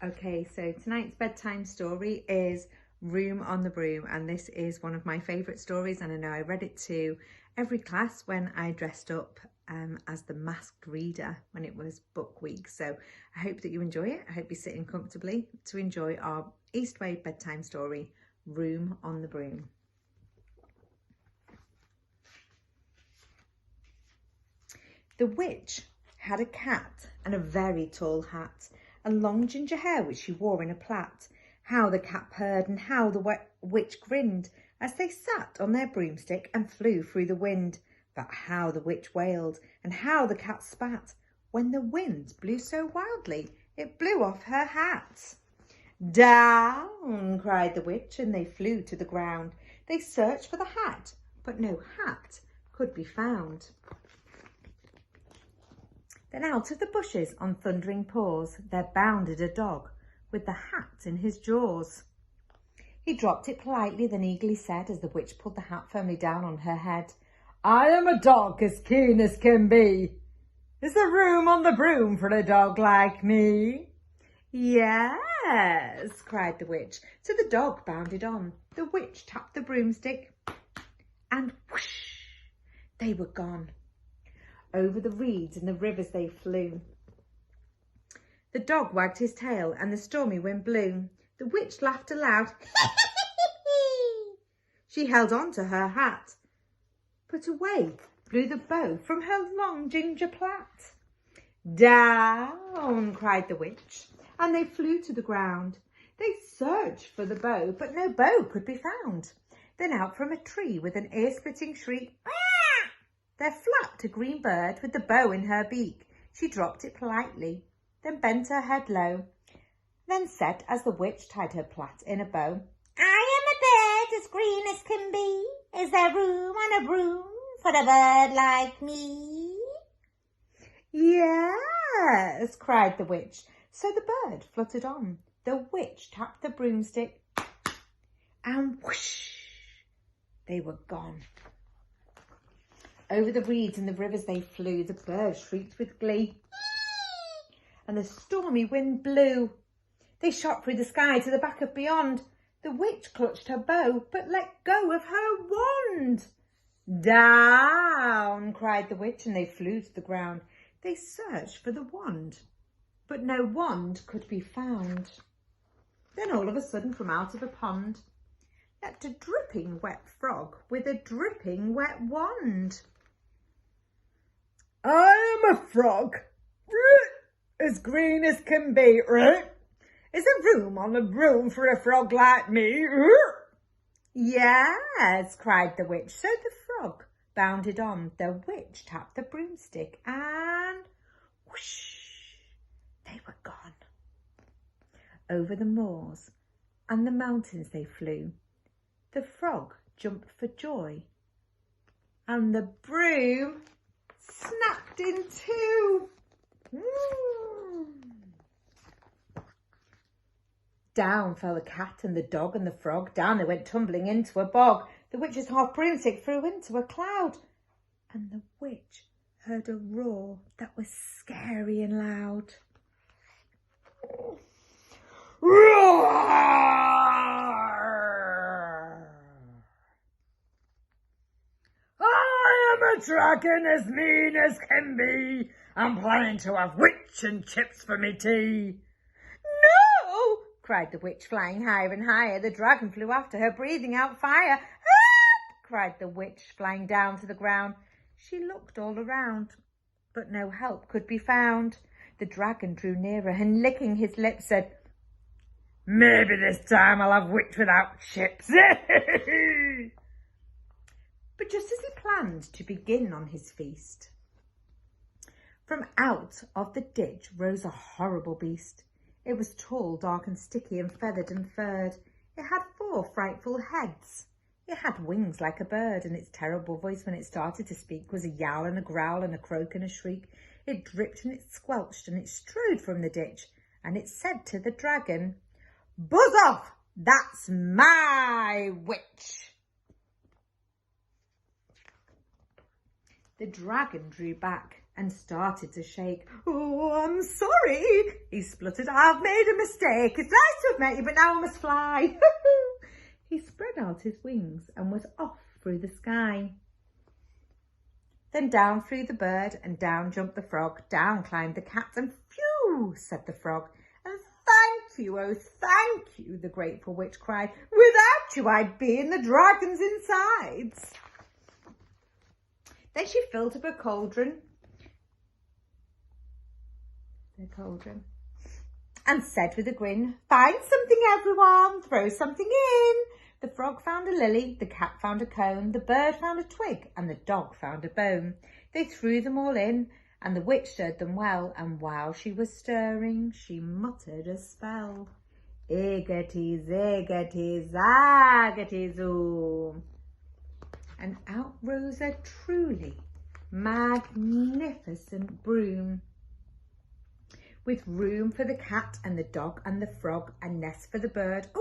Okay, so tonight's bedtime story is Room on the Broom, and this is one of my favourite stories, and I know I read it to every class when I dressed up as the masked reader when it was book week. So I hope that you enjoy it. I hope you're sitting comfortably to enjoy our East Way bedtime story, Room on the Broom. The witch had a cat and a very tall hat, and long ginger hair which she wore in a plait. How the cat purred and how the witch grinned as they sat on their broomstick and flew through the wind. But how the witch wailed and how the cat spat when the wind blew so wildly it blew off her hat. Down, cried the witch, and they flew to the ground. They searched for the hat, but no hat could be found. Then out of the bushes on thundering paws there bounded a dog with the hat in his jaws. He dropped it politely, then eagerly said, as the witch pulled the hat firmly down on her head, I am a dog as keen as can be. Is there room on the broom for a dog like me? Yes, cried the witch. So the dog bounded on. The witch tapped the broomstick and whoosh, they were gone. Over the reeds and the rivers they flew. The dog wagged his tail and the stormy wind blew. The witch laughed aloud. She held on to her hat, but away blew the bow from her long ginger plait. Down, cried the witch, and they flew to the ground. They searched for the bow, but no bow could be found. Then out from a tree with an ear-splitting shriek, there flapped a green bird with the bow in her beak. She dropped it politely, then bent her head low, then said as the witch tied her plait in a bow, I am a bird as green as can be. Is there room on a broom for a bird like me? Yes, cried the witch. So the bird fluttered on. The witch tapped the broomstick and whoosh, they were gone. Over the reeds and the rivers they flew. The birds shrieked with glee, and the stormy wind blew. They shot through the sky to the back of beyond. The witch clutched her bow, but let go of her wand. Down, cried the witch, and they flew to the ground. They searched for the wand, but no wand could be found. Then all of a sudden, from out of a pond, leapt a dripping wet frog with a dripping wet wand. I am a frog, as green as can be. Is there room on the broom for a frog like me? Yes, cried the witch. So the frog bounded on. The witch tapped the broomstick and whoosh, they were gone. Over the moors and the mountains they flew. The frog jumped for joy, and the broom snapped in two. Down fell the cat and the dog and the frog. Down they went tumbling into a bog. The witch's half broomstick flew into a cloud, and the witch heard a roar that was scary and loud. I am a dragon as mean as can be. I'm planning to have witch and chips for me tea. No, cried the witch, flying higher and higher. The dragon flew after her, breathing out fire. Help! Cried the witch, flying down to the ground. She looked all around, but no help could be found. The dragon drew nearer and, licking his lips, said, maybe this time I'll have witch without chips. But just as he planned to begin on his feast, from out of the ditch rose a horrible beast. It was tall, dark and sticky and feathered and furred. It had 4 frightful heads. It had wings like a bird, and its terrible voice when it started to speak was a yowl and a growl and a croak and a shriek. It dripped and it squelched and it strode from the ditch, and it said to the dragon, buzz off, that's my witch. The dragon drew back and started to shake. "Oh, I'm sorry," he spluttered. "I've made a mistake. It's nice to have met you, but now I must fly." He spread out his wings and was off through the sky. Then down flew the bird and down jumped the frog. Down climbed the cat and phew, said the frog. "And thank you, oh thank you," the grateful witch cried. "Without you I'd be in the dragon's insides." Then she filled up a cauldron and said with a grin, "Find something, everyone, throw something in." The frog found a lily, the cat found a cone, the bird found a twig, and the dog found a bone. They threw them all in, and the witch stirred them well, and while she was stirring, she muttered a spell. "Iggity, ziggity, zaggity, zoo." And out rose a truly magnificent broom, with room for the cat and the dog and the frog, a nest for the bird, a